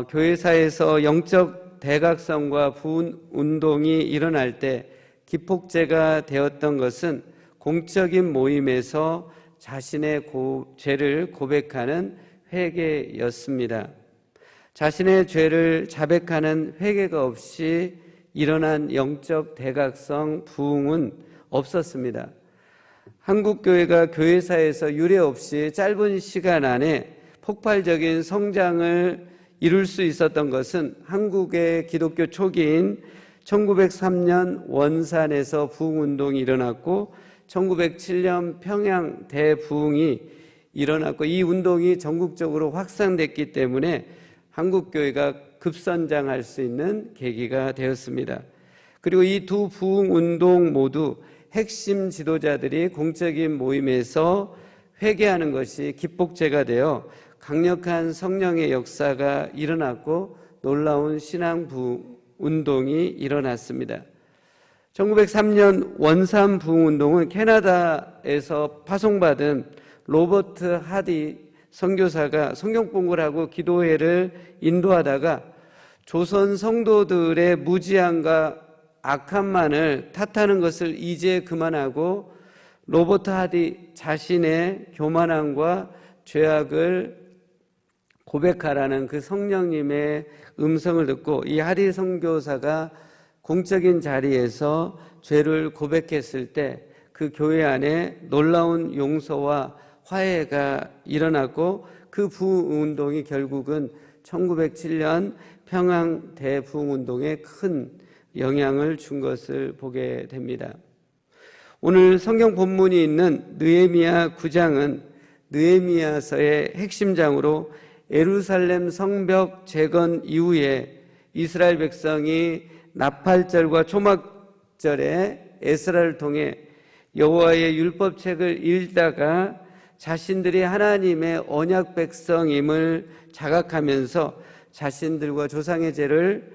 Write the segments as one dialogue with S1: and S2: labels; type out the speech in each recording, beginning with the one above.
S1: 교회사에서 영적 대각성과 부흥운동이 일어날 때 기폭제가 되었던 것은 공적인 모임에서 자신의 죄를 고백하는 회개였습니다. 자신의 죄를 자백하는 회개가 없이 일어난 영적 대각성 부흥은 없었습니다. 한국교회가 교회사에서 유례 없이 짧은 시간 안에 폭발적인 성장을 이룰 수 있었던 것은 한국의 기독교 초기인 1903년 원산에서 부흥운동이 일어났고 1907년 평양 대부흥이 일어났고 이 운동이 전국적으로 확산됐기 때문에 한국교회가 급선장할 수 있는 계기가 되었습니다. 그리고 이 두 부흥운동 모두 핵심 지도자들이 공적인 모임에서 회개하는 것이 기폭제가 되어 강력한 성령의 역사가 일어났고 놀라운 신앙 부흥운동이 일어났습니다. 1903년 원산 부흥운동은 캐나다에서 파송받은 로버트 하디 선교사가 성경 공부를 하고 기도회를 인도하다가 조선 성도들의 무지함과 악함만을 탓하는 것을 이제 그만하고 로버트 하디 자신의 교만함과 죄악을 고백하라는 그 성령님의 음성을 듣고 이 하디 선교사가 공적인 자리에서 죄를 고백했을 때 그 교회 안에 놀라운 용서와 화해가 일어났고 그 부흥운동이 결국은 1907년 평양 대부흥운동에 큰 영향을 준 것을 보게 됩니다. 오늘 성경 본문이 있는 느헤미야 9장은 느헤미야서의 핵심장으로 예루살렘 성벽 재건 이후에 이스라엘 백성이 나팔절과 초막절에 에스라를 통해 여호와의 율법책을 읽다가 자신들이 하나님의 언약 백성임을 자각하면서 자신들과 조상의 죄를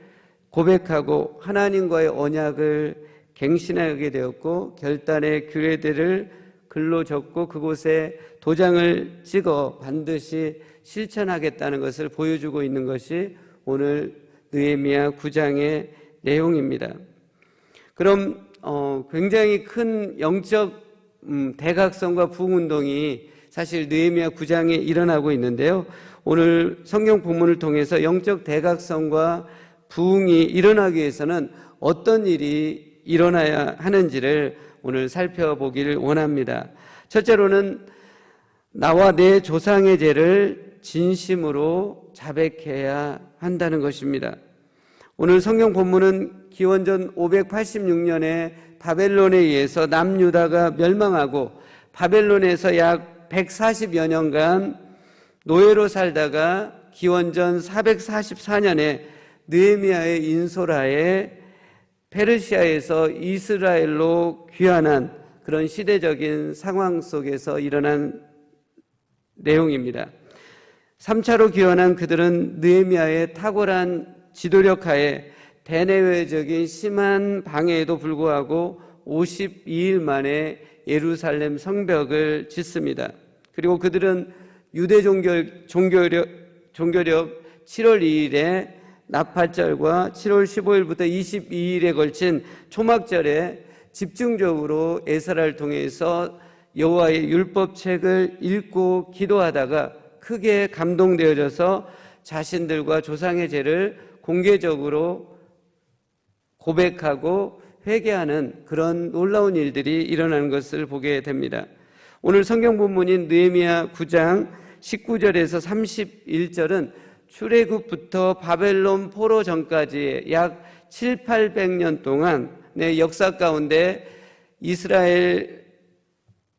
S1: 고백하고 하나님과의 언약을 갱신하게 되었고 결단의 규례들을 글로 적고 그곳에 도장을 찍어 반드시 실천하겠다는 것을 보여주고 있는 것이 오늘 느헤미야 9장의 내용입니다. 그럼 굉장히 큰 영적 대각성과 부흥운동이 사실 느헤미야 9장에 일어나고 있는데요. 오늘 성경 본문을 통해서 영적 대각성과 부흥이 일어나기 위해서는 어떤 일이 일어나야 하는지를 오늘 살펴보기를 원합니다. 첫째로는 나와 내 조상의 죄를 진심으로 자백해야 한다는 것입니다. 오늘 성경 본문은 기원전 586년에 바벨론에 의해서 남유다가 멸망하고 바벨론에서 약 140여 년간 노예로 살다가 기원전 444년에 느헤미야의 인솔하에 페르시아에서 이스라엘로 귀환한 그런 시대적인 상황 속에서 일어난 내용입니다. 3차로 귀환한 그들은 느헤미야의 탁월한 지도력 하에 대내외적인 심한 방해에도 불구하고 52일 만에 예루살렘 성벽을 짓습니다. 그리고 그들은 유대 종교력 7월 2일에 나팔절과 7월 15일부터 22일에 걸친 초막절에 집중적으로 에스라를 통해서 여호와의 율법책을 읽고 기도하다가 크게 감동되어져서 자신들과 조상의 죄를 공개적으로 고백하고 회개하는 그런 놀라운 일들이 일어나는 것을 보게 됩니다. 오늘 성경 본문인 느헤미야 9장 19절에서 31절은 출애굽부터 바벨론 포로 전까지 약 700~800년 동안의 역사 가운데 이스라엘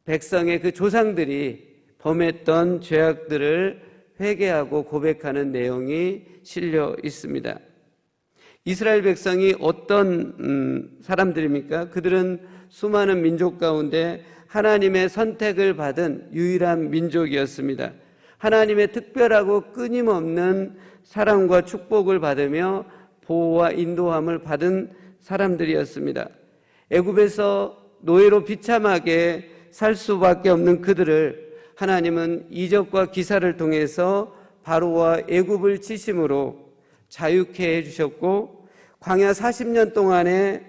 S1: 백성의 그 조상들이 범했던 죄악들을 회개하고 고백하는 내용이 실려 있습니다. 이스라엘 백성이 어떤 사람들입니까? 그들은 수많은 민족 가운데 하나님의 선택을 받은 유일한 민족이었습니다. 하나님의 특별하고 끊임없는 사랑과 축복을 받으며 보호와 인도함을 받은 사람들이었습니다. 애굽에서 노예로 비참하게 살 수밖에 없는 그들을 하나님은 이적과 기사를 통해서 바로와 애굽을 치심으로 자유케 해주셨고, 광야 40년 동안에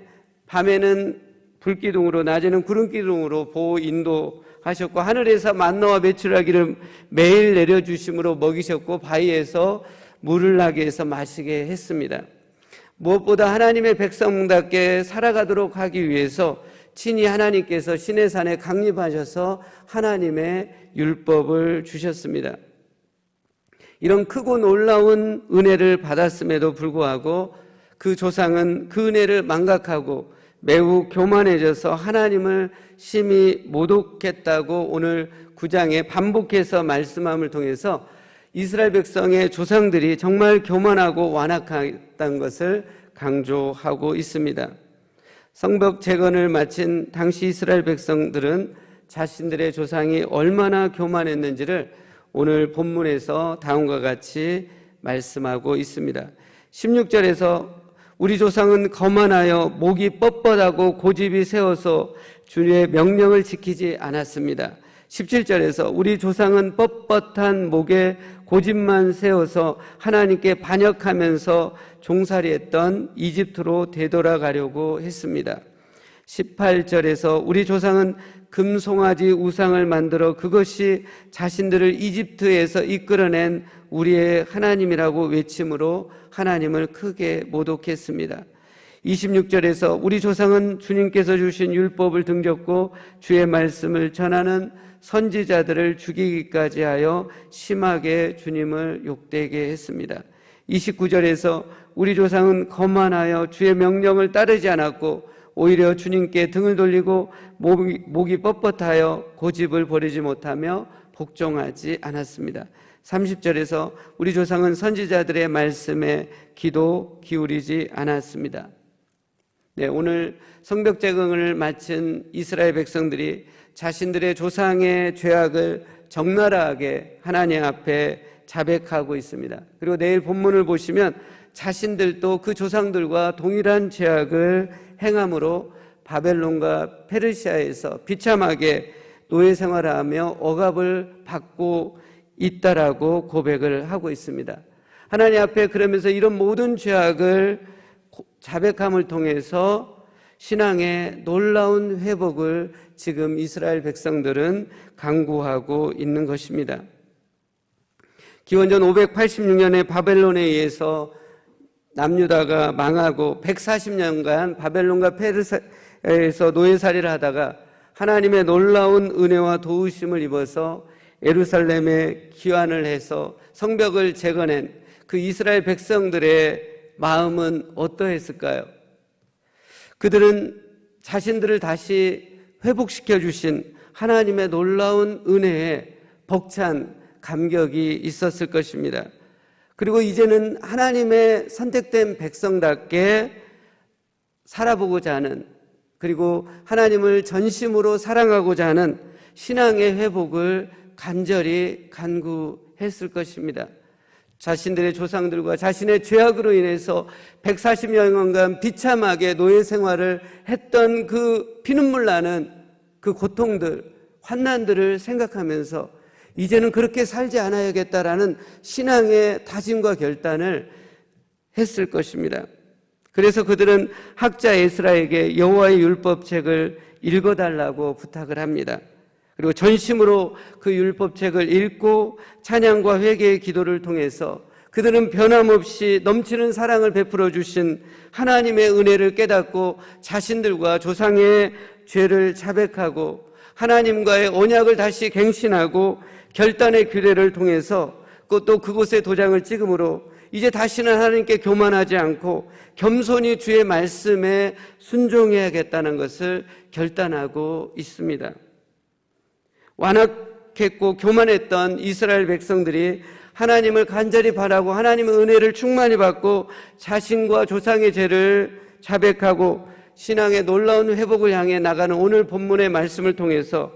S1: 밤에는 불기둥으로 낮에는 구름기둥으로 보호 인도하셨고, 하늘에서 만나와 메추라기를 매일 내려주심으로 먹이셨고, 바위에서 물을 나게 해서 마시게 했습니다. 무엇보다 하나님의 백성답게 살아가도록 하기 위해서 친히 하나님께서 시내산에 강림하셔서 하나님의 율법을 주셨습니다. 이런 크고 놀라운 은혜를 받았음에도 불구하고 그 조상은 그 은혜를 망각하고 매우 교만해져서 하나님을 심히 모독했다고 오늘 9장에 반복해서 말씀함을 통해서 이스라엘 백성의 조상들이 정말 교만하고 완악했다는 것을 강조하고 있습니다. 성벽 재건을 마친 당시 이스라엘 백성들은 자신들의 조상이 얼마나 교만했는지를 오늘 본문에서 다음과 같이 말씀하고 있습니다. 16절에서 우리 조상은 거만하여 목이 뻣뻣하고 고집이 세워서 주의 명령을 지키지 않았습니다. 17절에서 우리 조상은 뻣뻣한 목에 고집만 세워서 하나님께 반역하면서 종살이했던 이집트로 되돌아가려고 했습니다. 18절에서 우리 조상은 금송아지 우상을 만들어 그것이 자신들을 이집트에서 이끌어낸 우리의 하나님이라고 외침으로 하나님을 크게 모독했습니다. 26절에서 우리 조상은 주님께서 주신 율법을 등졌고 주의 말씀을 전하는 선지자들을 죽이기까지 하여 심하게 주님을 욕되게 했습니다. 29절에서 우리 조상은 거만하여 주의 명령을 따르지 않았고 오히려 주님께 등을 돌리고 목이 뻣뻣하여 고집을 버리지 못하며 복종하지 않았습니다. 30절에서 우리 조상은 선지자들의 말씀에 기도 기울이지 않았습니다. 네, 오늘 성벽 재건을 마친 이스라엘 백성들이 자신들의 조상의 죄악을 적나라하게 하나님 앞에 자백하고 있습니다. 그리고 내일 본문을 보시면 자신들도 그 조상들과 동일한 죄악을 행함으로 바벨론과 페르시아에서 비참하게 노예 생활하며 억압을 받고 있다라고 고백을 하고 있습니다. 하나님 앞에 그러면서 이런 모든 죄악을 자백함을 통해서 신앙의 놀라운 회복을 지금 이스라엘 백성들은 강구하고 있는 것입니다. 기원전 586년에 바벨론에 의해서 남유다가 망하고 140년간 바벨론과 페르시아에서 노예살이를 하다가 하나님의 놀라운 은혜와 도우심을 입어서 예루살렘에 귀환을 해서 성벽을 재건한 그 이스라엘 백성들의 마음은 어떠했을까요? 그들은 자신들을 다시 회복시켜 주신 하나님의 놀라운 은혜에 벅찬 감격이 있었을 것입니다. 그리고 이제는 하나님의 선택된 백성답게 살아보고자 하는, 그리고 하나님을 전심으로 사랑하고자 하는 신앙의 회복을 간절히 간구했을 것입니다. 자신들의 조상들과 자신의 죄악으로 인해서 140년간 비참하게 노예 생활을 했던 그 피눈물 나는 그 고통들, 환난들을 생각하면서 이제는 그렇게 살지 않아야겠다라는 신앙의 다짐과 결단을 했을 것입니다. 그래서 그들은 학자 에스라에게 여호와의 율법책을 읽어달라고 부탁을 합니다. 그리고 전심으로 그 율법책을 읽고 찬양과 회개의 기도를 통해서 그들은 변함없이 넘치는 사랑을 베풀어 주신 하나님의 은혜를 깨닫고 자신들과 조상의 죄를 자백하고 하나님과의 언약을 다시 갱신하고 결단의 규례를 통해서 또 그곳에 도장을 찍음으로 이제 다시는 하나님께 교만하지 않고 겸손히 주의 말씀에 순종해야겠다는 것을 결단하고 있습니다. 완악했고 교만했던 이스라엘 백성들이 하나님을 간절히 바라고 하나님의 은혜를 충만히 받고 자신과 조상의 죄를 자백하고 신앙의 놀라운 회복을 향해 나가는 오늘 본문의 말씀을 통해서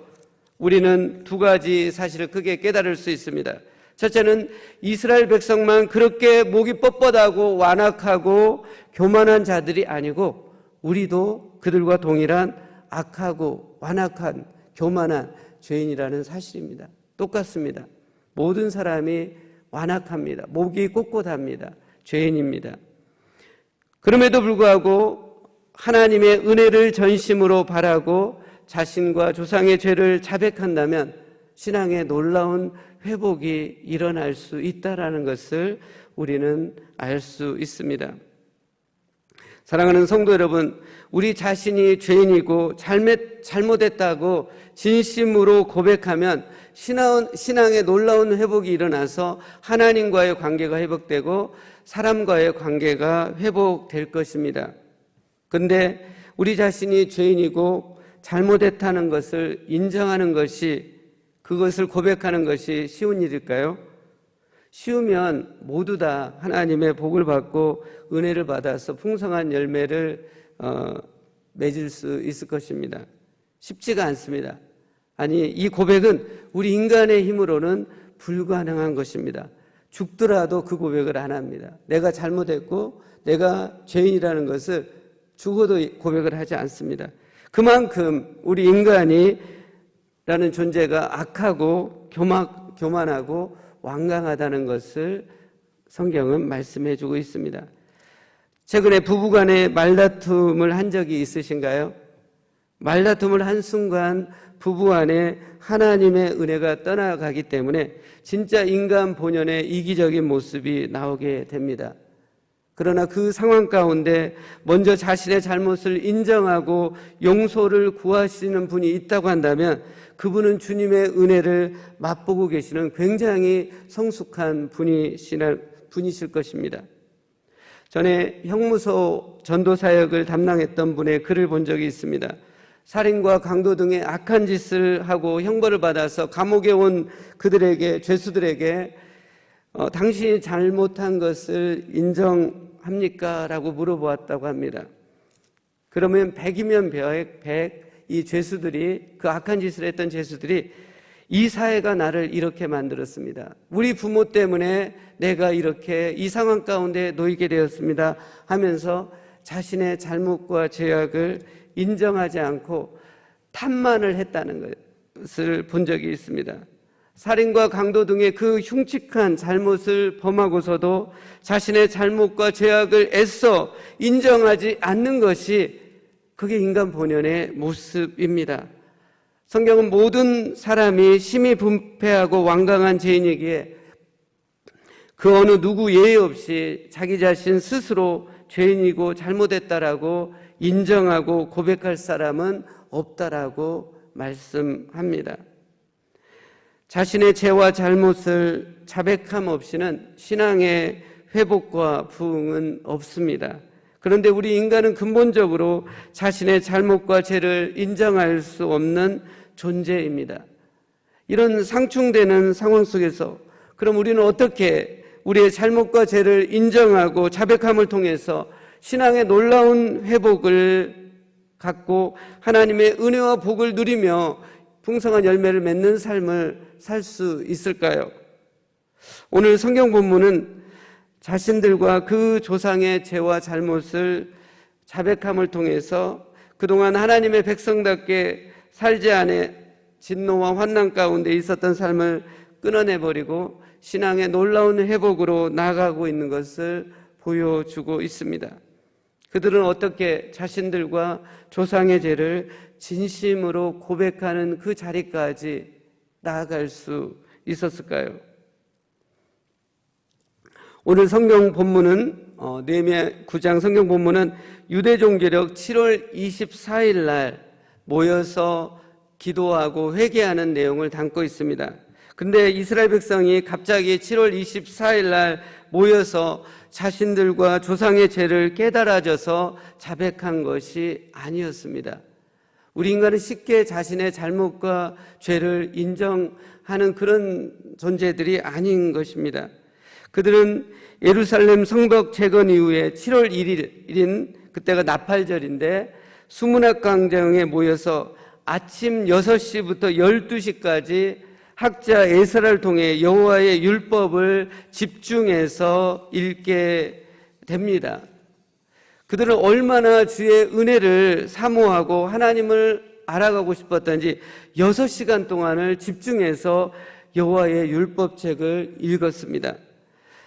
S1: 우리는 두 가지 사실을 크게 깨달을 수 있습니다. 첫째는 이스라엘 백성만 그렇게 목이 뻣뻣하고 완악하고 교만한 자들이 아니고 우리도 그들과 동일한 악하고 완악한 교만한 죄인이라는 사실입니다. 똑같습니다. 모든 사람이 완악합니다. 목이 꼿꼿합니다. 죄인입니다. 그럼에도 불구하고 하나님의 은혜를 전심으로 바라고 자신과 조상의 죄를 자백한다면 신앙의 놀라운 회복이 일어날 수 있다는 것을 우리는 알 수 있습니다. 사랑하는 성도 여러분, 우리 자신이 죄인이고 잘못했다고 진심으로 고백하면 신앙의 놀라운 회복이 일어나서 하나님과의 관계가 회복되고 사람과의 관계가 회복될 것입니다. 그런데 우리 자신이 죄인이고 잘못했다는 것을 인정하는 것이, 그것을 고백하는 것이 쉬운 일일까요? 쉬우면 모두 다 하나님의 복을 받고 은혜를 받아서 풍성한 열매를 맺을 수 있을 것입니다. 쉽지가 않습니다. 아니, 이 고백은 우리 인간의 힘으로는 불가능한 것입니다. 죽더라도 그 고백을 안 합니다. 내가 잘못했고 내가 죄인이라는 것을 죽어도 고백을 하지 않습니다. 그만큼 우리 인간이라는 존재가 악하고 교만하고 완강하다는 것을 성경은 말씀해 주고 있습니다. 최근에 부부간에 말다툼을 한 적이 있으신가요? 말다툼을 한 순간 부부 안에 하나님의 은혜가 떠나가기 때문에 진짜 인간 본연의 이기적인 모습이 나오게 됩니다. 그러나 그 상황 가운데 먼저 자신의 잘못을 인정하고 용서를 구하시는 분이 있다고 한다면 그분은 주님의 은혜를 맛보고 계시는 굉장히 성숙한 분이실 것입니다. 전에 형무소 전도 사역을 담당했던 분의 글을 본 적이 있습니다. 살인과 강도 등의 악한 짓을 하고 형벌을 받아서 감옥에 온 그들에게, 죄수들에게 당신이 잘못한 것을 인정합니까? 라고 물어보았다고 합니다. 그러면 100이면 100, 이 죄수들이, 그 악한 짓을 했던 죄수들이 이 사회가 나를 이렇게 만들었습니다. 우리 부모 때문에 내가 이렇게 이 상황 가운데 놓이게 되었습니다 하면서 자신의 잘못과 죄악을 인정하지 않고 탓만을 했다는 것을 본 적이 있습니다. 살인과 강도 등의 그 흉측한 잘못을 범하고서도 자신의 잘못과 죄악을 애써 인정하지 않는 것이, 그게 인간 본연의 모습입니다. 성경은 모든 사람이 심히 분패하고 완강한 죄인이기에 그 어느 누구 예의 없이 자기 자신 스스로 죄인이고 잘못했다라고 인정하고 고백할 사람은 없다라고 말씀합니다. 자신의 죄와 잘못을 자백함 없이는 신앙의 회복과 부흥은 없습니다. 그런데 우리 인간은 근본적으로 자신의 잘못과 죄를 인정할 수 없는 존재입니다. 이런 상충되는 상황 속에서 그럼 우리는 어떻게 우리의 잘못과 죄를 인정하고 자백함을 통해서 신앙의 놀라운 회복을 갖고 하나님의 은혜와 복을 누리며 풍성한 열매를 맺는 삶을 살 수 있을까요? 오늘 성경 본문은 자신들과 그 조상의 죄와 잘못을 자백함을 통해서 그동안 하나님의 백성답게 살지 않아 진노와 환난 가운데 있었던 삶을 끊어내버리고 신앙의 놀라운 회복으로 나아가고 있는 것을 보여주고 있습니다. 그들은 어떻게 자신들과 조상의 죄를 진심으로 고백하는 그 자리까지 나아갈 수 있었을까요? 오늘 성경 본문은 느헤미야 9장 성경 본문은 유대 종교력 7월 24일 날 모여서 기도하고 회개하는 내용을 담고 있습니다. 근데 이스라엘 백성이 갑자기 7월 24일 날 모여서 자신들과 조상의 죄를 깨달아져서 자백한 것이 아니었습니다. 우리 인간은 쉽게 자신의 잘못과 죄를 인정하는 그런 존재들이 아닌 것입니다. 그들은 예루살렘 성벽 재건 이후에 7월 1일인 그때가 나팔절인데 수문학 광장에 모여서 아침 6시부터 12시까지 학자 에스라를 통해 여호와의 율법을 집중해서 읽게 됩니다. 그들은 얼마나 주의 은혜를 사모하고 하나님을 알아가고 싶었던지 6시간 동안을 집중해서 여호와의 율법책을 읽었습니다.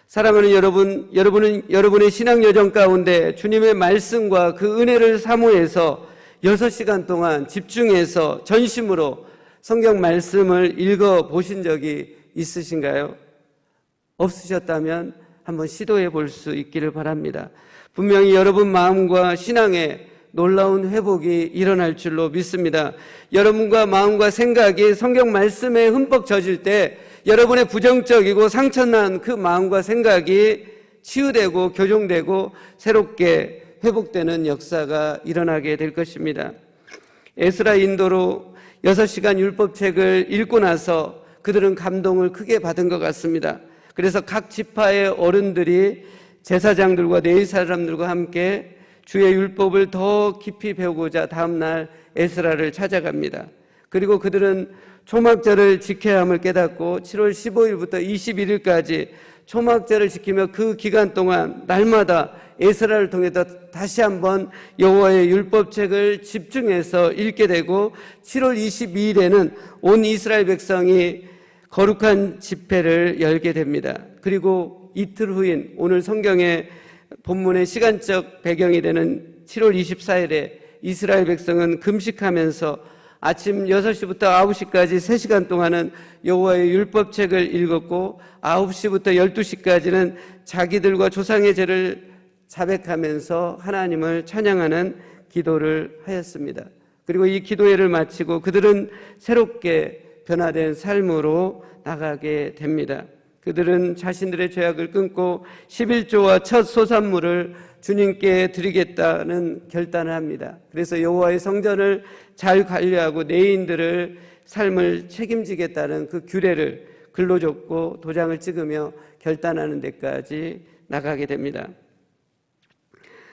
S1: 사랑하는 여러분, 여러분의 신앙 여정 가운데 주님의 말씀과 그 은혜를 사모해서 6시간 동안 집중해서 전심으로 성경 말씀을 읽어보신 적이 있으신가요? 없으셨다면 한번 시도해 볼 수 있기를 바랍니다. 분명히 여러분 마음과 신앙에 놀라운 회복이 일어날 줄로 믿습니다. 여러분과 마음과 생각이 성경 말씀에 흠뻑 젖을 때 여러분의 부정적이고 상처난 그 마음과 생각이 치유되고 교정되고 새롭게 회복되는 역사가 일어나게 될 것입니다. 에스라 인도로 6시간 율법책을 읽고 나서 그들은 감동을 크게 받은 것 같습니다. 그래서 각 지파의 어른들이 제사장들과 레위 사람들과 함께 주의 율법을 더 깊이 배우고자 다음날 에스라를 찾아갑니다. 그리고 그들은 초막절을 지켜야 함을 깨닫고 7월 15일부터 21일까지 초막절을 지키며 그 기간 동안 날마다 에스라를 통해서 다시 한번 여호와의 율법책을 집중해서 읽게 되고 7월 22일에는 온 이스라엘 백성이 거룩한 집회를 열게 됩니다. 그리고 이틀 후인 오늘 성경의 본문의 시간적 배경이 되는 7월 24일에 이스라엘 백성은 금식하면서 아침 6시부터 9시까지 3시간 동안은 여호와의 율법책을 읽었고 9시부터 12시까지는 자기들과 조상의 죄를 자백하면서 하나님을 찬양하는 기도를 하였습니다. 그리고 이 기도회를 마치고 그들은 새롭게 변화된 삶으로 나가게 됩니다. 그들은 자신들의 죄악을 끊고 11조와 첫 소산물을 주님께 드리겠다는 결단을 합니다. 그래서 여호와의 성전을 잘 관리하고 내인들을 삶을 책임지겠다는 그 규례를 글로 적고 도장을 찍으며 결단하는 데까지 나가게 됩니다.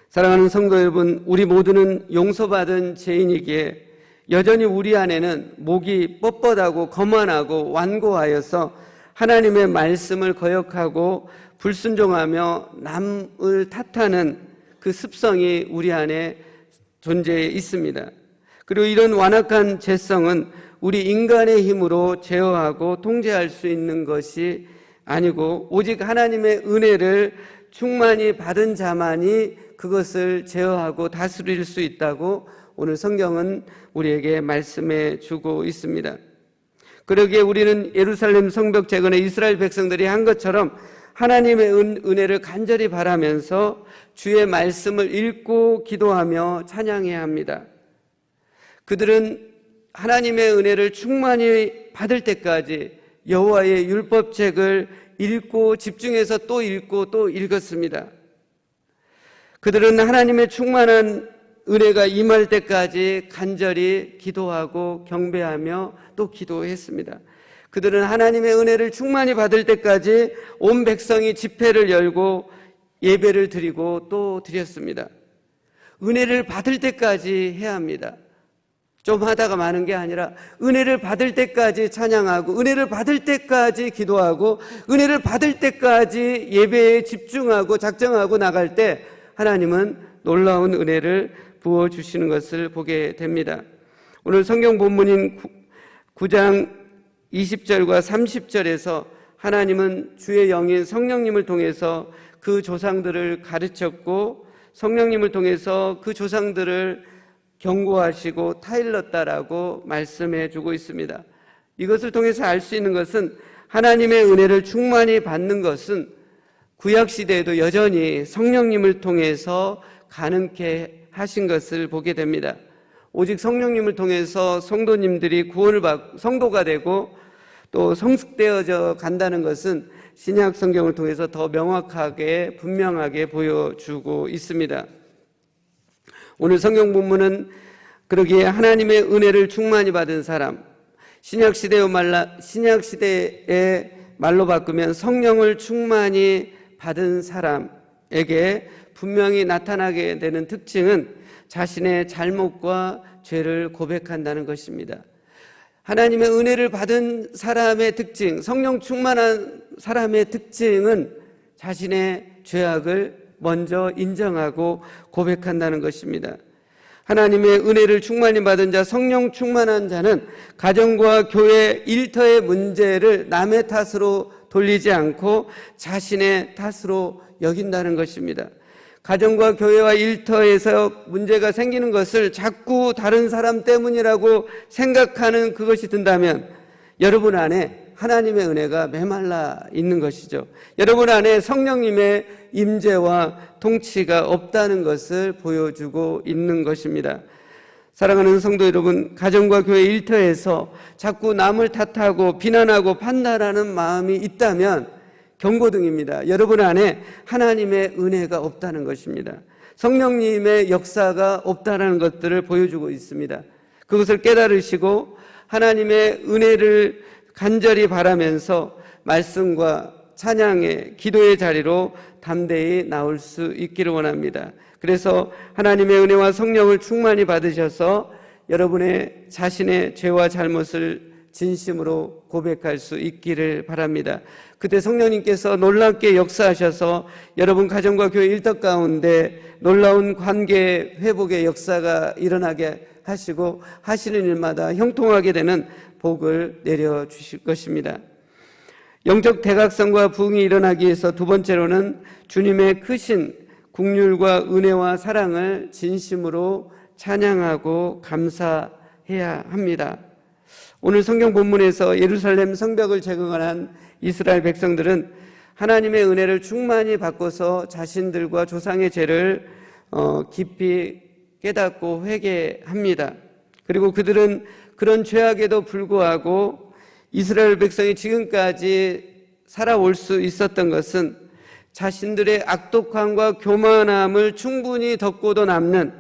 S1: 사랑하는 성도 여러분, 우리 모두는 용서받은 죄인이기에 여전히 우리 안에는 목이 뻣뻣하고 거만하고 완고하여서 하나님의 말씀을 거역하고 불순종하며 남을 탓하는 그 습성이 우리 안에 존재해 있습니다. 그리고 이런 완악한 죄성은 우리 인간의 힘으로 제어하고 통제할 수 있는 것이 아니고 오직 하나님의 은혜를 충만히 받은 자만이 그것을 제어하고 다스릴 수 있다고 오늘 성경은 우리에게 말씀해 주고 있습니다. 그러기에 우리는 예루살렘 성벽 재건에 이스라엘 백성들이 한 것처럼 하나님의 은혜를 간절히 바라면서 주의 말씀을 읽고 기도하며 찬양해야 합니다. 그들은 하나님의 은혜를 충만히 받을 때까지 여호와의 율법책을 읽고 집중해서 또 읽고 또 읽었습니다. 그들은 하나님의 충만한 은혜가 임할 때까지 간절히 기도하고 경배하며 또 기도했습니다. 그들은 하나님의 은혜를 충만히 받을 때까지 온 백성이 집회를 열고 예배를 드리고 또 드렸습니다. 은혜를 받을 때까지 해야 합니다. 좀 하다가 마는 게 아니라 은혜를 받을 때까지 찬양하고 은혜를 받을 때까지 기도하고 은혜를 받을 때까지 예배에 집중하고 작정하고 나갈 때 하나님은 놀라운 은혜를 부어주시는 것을 보게 됩니다. 오늘 성경 본문인 9장 20절과 30절에서 하나님은 주의 영인 성령님을 통해서 그 조상들을 가르쳤고 성령님을 통해서 그 조상들을 경고하시고 타일렀다라고 말씀해 주고 있습니다. 이것을 통해서 알 수 있는 것은 하나님의 은혜를 충만히 받는 것은 구약시대에도 여전히 성령님을 통해서 가능케 하신 것을 보게 됩니다. 오직 성령님을 통해서 성도님들이 구원을 받고 성도가 되고 또 성숙되어져 간다는 것은 신약 성경을 통해서 더 명확하게 분명하게 보여주고 있습니다. 오늘 성경 본문은 그러기에 하나님의 은혜를 충만히 받은 사람, 신약 시대의 말로 바꾸면 성령을 충만히 받은 사람에게 분명히 나타나게 되는 특징은 자신의 잘못과 죄를 고백한다는 것입니다. 하나님의 은혜를 받은 사람의 특징, 성령 충만한 사람의 특징은 자신의 죄악을 먼저 인정하고 고백한다는 것입니다. 하나님의 은혜를 충만히 받은 자, 성령 충만한 자는 가정과 교회 일터의 문제를 남의 탓으로 돌리지 않고 자신의 탓으로 여긴다는 것입니다. 가정과 교회와 일터에서 문제가 생기는 것을 자꾸 다른 사람 때문이라고 생각하는 그것이 든다면 여러분 안에 하나님의 은혜가 메말라 있는 것이죠. 여러분 안에 성령님의 임재와 통치가 없다는 것을 보여주고 있는 것입니다. 사랑하는 성도 여러분, 가정과 교회 일터에서 자꾸 남을 탓하고 비난하고 판단하는 마음이 있다면 경고등입니다. 여러분 안에 하나님의 은혜가 없다는 것입니다. 성령님의 역사가 없다는 것들을 보여주고 있습니다. 그것을 깨달으시고 하나님의 은혜를 간절히 바라면서 말씀과 찬양의 기도의 자리로 담대히 나올 수 있기를 원합니다. 그래서 하나님의 은혜와 성령을 충만히 받으셔서 여러분의 자신의 죄와 잘못을 진심으로 고백할 수 있기를 바랍니다. 그때 성령님께서 놀랍게 역사하셔서 여러분 가정과 교회 일터 가운데 놀라운 관계 회복의 역사가 일어나게 하시고 하시는 일마다 형통하게 되는 복을 내려주실 것입니다. 영적 대각성과 부흥이 일어나기 위해서 두 번째로는 주님의 크신 긍휼과 은혜와 사랑을 진심으로 찬양하고 감사해야 합니다. 오늘 성경 본문에서 예루살렘 성벽을 재건한 이스라엘 백성들은 하나님의 은혜를 충만히 받고서 자신들과 조상의 죄를 깊이 깨닫고 회개합니다. 그리고 그들은 그런 죄악에도 불구하고 이스라엘 백성이 지금까지 살아올 수 있었던 것은 자신들의 악독함과 교만함을 충분히 덮고도 남는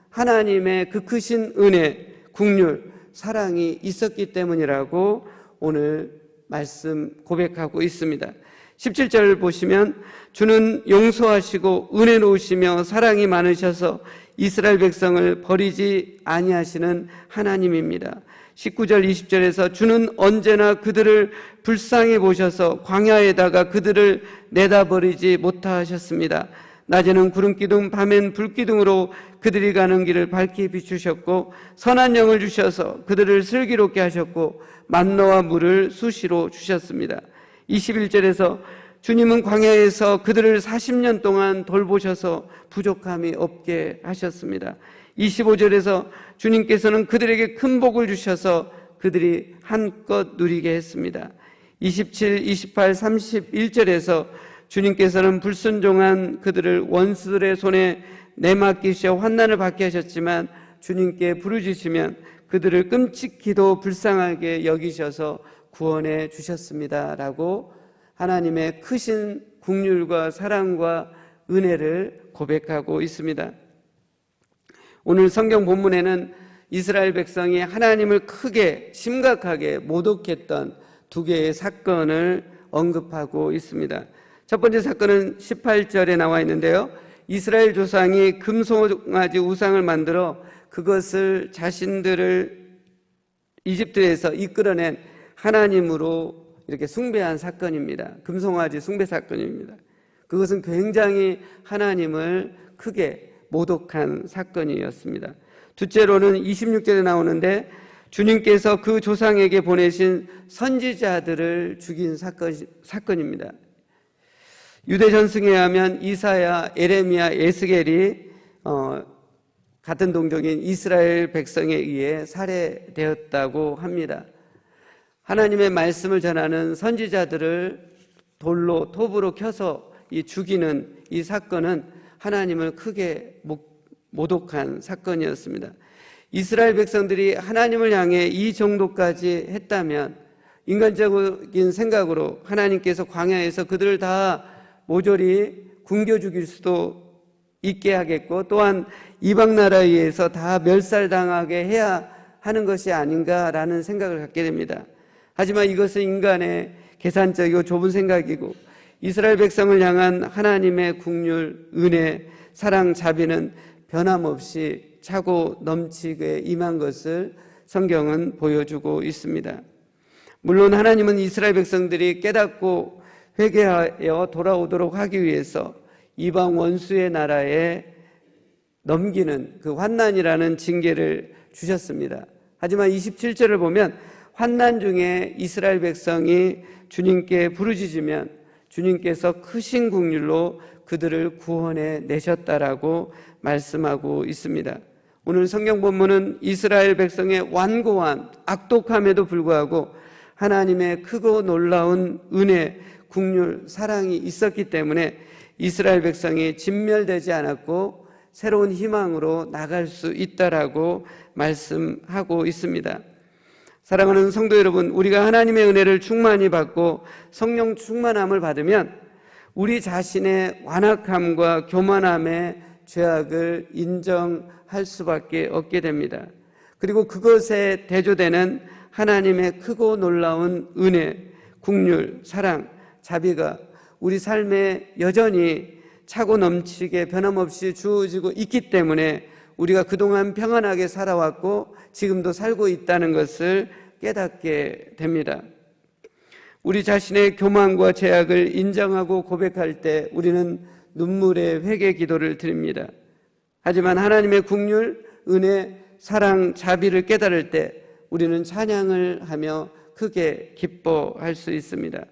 S1: 하나님의 그 크신 은혜, 긍휼, 사랑이 있었기 때문이라고 오늘 말씀 고백하고 있습니다. 17절 보시면 주는 용서하시고 은혜로우시며 사랑이 많으셔서 이스라엘 백성을 버리지 아니하시는 하나님입니다. 19절 20절에서 주는 언제나 그들을 불쌍히 보셔서 광야에다가 그들을 내다버리지 못하셨습니다. 낮에는 구름기둥 밤엔 불기둥으로 그들이 가는 길을 밝히 비추셨고 선한 영을 주셔서 그들을 슬기롭게 하셨고 만나와 물을 수시로 주셨습니다. 21절에서 주님은 광야에서 그들을 40년 동안 돌보셔서 부족함이 없게 하셨습니다. 25절에서 주님께서는 그들에게 큰 복을 주셔서 그들이 한껏 누리게 했습니다. 27, 28, 31절에서 주님께서는 불순종한 그들을 원수들의 손에 내맡기시어 환난을 받게 하셨지만 주님께 부르짖으면 그들을 끔찍히도 불쌍하게 여기셔서 구원해 주셨습니다. 라고 하나님의 크신 긍휼과 사랑과 은혜를 고백하고 있습니다. 오늘 성경 본문에는 이스라엘 백성이 하나님을 크게 심각하게 모독했던 두 개의 사건을 언급하고 있습니다. 첫 번째 사건은 18절에 나와 있는데요. 이스라엘 조상이 금송아지 우상을 만들어 그것을 자신들을 이집트에서 이끌어낸 하나님으로 이렇게 숭배한 사건입니다. 금송아지 숭배 사건입니다. 그것은 굉장히 하나님을 크게 모독한 사건이었습니다. 둘째로는 26절에 나오는데 주님께서 그 조상에게 보내신 선지자들을 죽인 사건입니다. 유대 전승에 하면 이사야, 에레미야, 에스겔이 같은 동족인 이스라엘 백성에 의해 살해되었다고 합니다. 하나님의 말씀을 전하는 선지자들을 돌로 톱으로 켜서 죽이는 이 사건은 하나님을 크게 모독한 사건이었습니다. 이스라엘 백성들이 하나님을 향해 이 정도까지 했다면 인간적인 생각으로 하나님께서 광야에서 그들을 다 모조리 굶겨 죽일 수도 있게 하겠고 또한 이방 나라에 의해서 다 멸살당하게 해야 하는 것이 아닌가라는 생각을 갖게 됩니다. 하지만 이것은 인간의 계산적이고 좁은 생각이고 이스라엘 백성을 향한 하나님의 긍휼, 은혜, 사랑, 자비는 변함없이 차고 넘치게 임한 것을 성경은 보여주고 있습니다. 물론 하나님은 이스라엘 백성들이 깨닫고 회개하여 돌아오도록 하기 위해서 이방 원수의 나라에 넘기는 그 환난이라는 징계를 주셨습니다. 하지만 27절을 보면 환난 중에 이스라엘 백성이 주님께 부르짖으면 주님께서 크신 긍휼로 그들을 구원해 내셨다라고 말씀하고 있습니다. 오늘 성경 본문은 이스라엘 백성의 완고한 악독함에도 불구하고 하나님의 크고 놀라운 은혜, 긍휼, 사랑이 있었기 때문에 이스라엘 백성이 진멸되지 않았고 새로운 희망으로 나갈 수 있다라고 말씀하고 있습니다. 사랑하는 성도 여러분, 우리가 하나님의 은혜를 충만히 받고 성령 충만함을 받으면 우리 자신의 완악함과 교만함의 죄악을 인정할 수밖에 없게 됩니다. 그리고 그것에 대조되는 하나님의 크고 놀라운 은혜, 긍휼, 사랑, 자비가 우리 삶에 여전히 차고 넘치게 변함없이 주어지고 있기 때문에 우리가 그동안 평안하게 살아왔고 지금도 살고 있다는 것을 깨닫게 됩니다. 우리 자신의 교만과 죄악을 인정하고 고백할 때 우리는 눈물의 회개 기도를 드립니다. 하지만 하나님의 긍휼, 은혜, 사랑, 자비를 깨달을 때 우리는 찬양을 하며 크게 기뻐할 수 있습니다.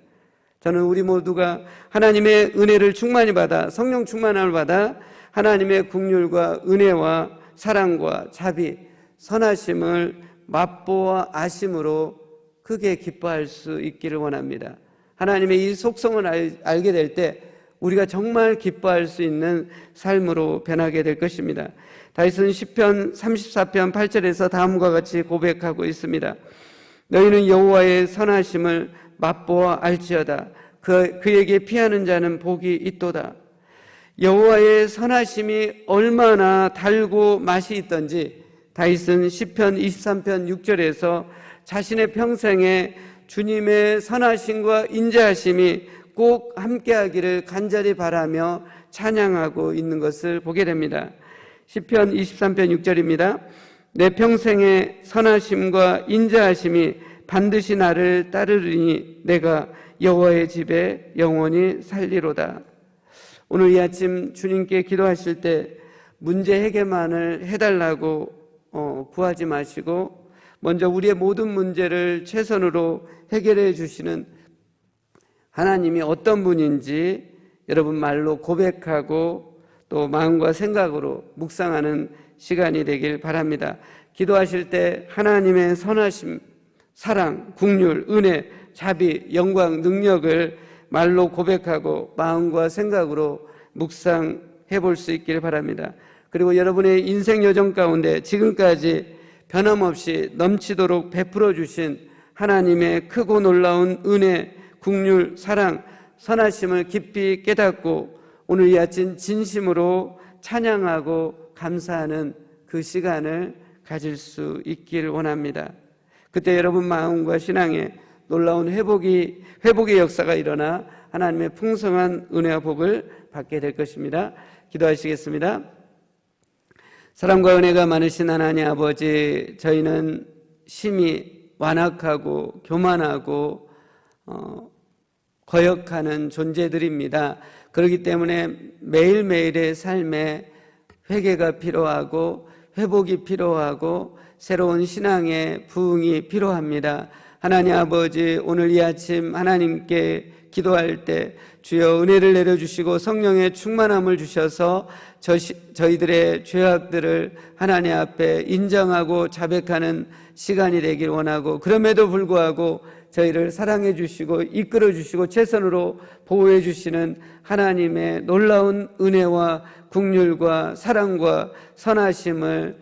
S1: 저는 우리 모두가 하나님의 은혜를 충만히 받아 성령 충만함을 받아 하나님의 긍휼과 은혜와 사랑과 자비, 선하심을 맛보아 아심으로 크게 기뻐할 수 있기를 원합니다. 하나님의 이 속성을 알게 될 때 우리가 정말 기뻐할 수 있는 삶으로 변하게 될 것입니다. 다윗은 시편 34편 8절에서 다음과 같이 고백하고 있습니다. 너희는 여호와의 선하심을 맛보아 알지어다. 그에게 피하는 자는 복이 있도다. 여호와의 선하심이 얼마나 달고 맛이 있던지 다윗은 시편 23편 6절에서 자신의 평생에 주님의 선하심과 인자하심이 꼭 함께하기를 간절히 바라며 찬양하고 있는 것을 보게 됩니다. 시편 23편 6절입니다. 내 평생의 선하심과 인자하심이 반드시 나를 따르리니 내가 여호와의 집에 영원히 살리로다. 오늘 이 아침 주님께 기도하실 때 문제 해결만을 해달라고 구하지 마시고 먼저 우리의 모든 문제를 최선으로 해결해 주시는 하나님이 어떤 분인지 여러분 말로 고백하고 또 마음과 생각으로 묵상하는 시간이 되길 바랍니다. 기도하실 때 하나님의 선하심, 사랑, 긍휼, 은혜, 자비, 영광, 능력을 말로 고백하고 마음과 생각으로 묵상해 볼 수 있길 바랍니다. 그리고 여러분의 인생 여정 가운데 지금까지 변함없이 넘치도록 베풀어 주신 하나님의 크고 놀라운 은혜, 긍휼, 사랑, 선하심을 깊이 깨닫고 오늘 이 아침 진심으로 찬양하고 감사하는 그 시간을 가질 수 있기를 원합니다. 그때 여러분 마음과 신앙에 놀라운 회복의 역사가 일어나 하나님의 풍성한 은혜와 복을 받게 될 것입니다. 기도하시겠습니다. 사랑과 은혜가 많으신 하나님 아버지, 저희는 심히 완악하고 교만하고 거역하는 존재들입니다. 그렇기 때문에 매일매일의 삶에 회개가 필요하고 회복이 필요하고 새로운 신앙의 부흥이 필요합니다. 하나님 아버지, 오늘 이 아침 하나님께 기도할 때 주여 은혜를 내려주시고 성령의 충만함을 주셔서 저희들의 죄악들을 하나님 앞에 인정하고 자백하는 시간이 되길 원하고, 그럼에도 불구하고 저희를 사랑해 주시고 이끌어 주시고 최선으로 보호해 주시는 하나님의 놀라운 은혜와 긍휼과 사랑과 선하심을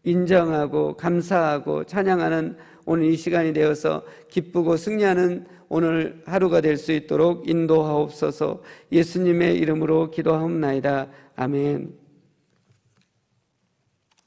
S1: 인정하고 감사하고 찬양하는 오늘 이 시간이 되어서 기쁘고 승리하는 오늘 하루가 될 수 있도록 인도하옵소서. 예수님의 이름으로 기도하옵나이다. 아멘.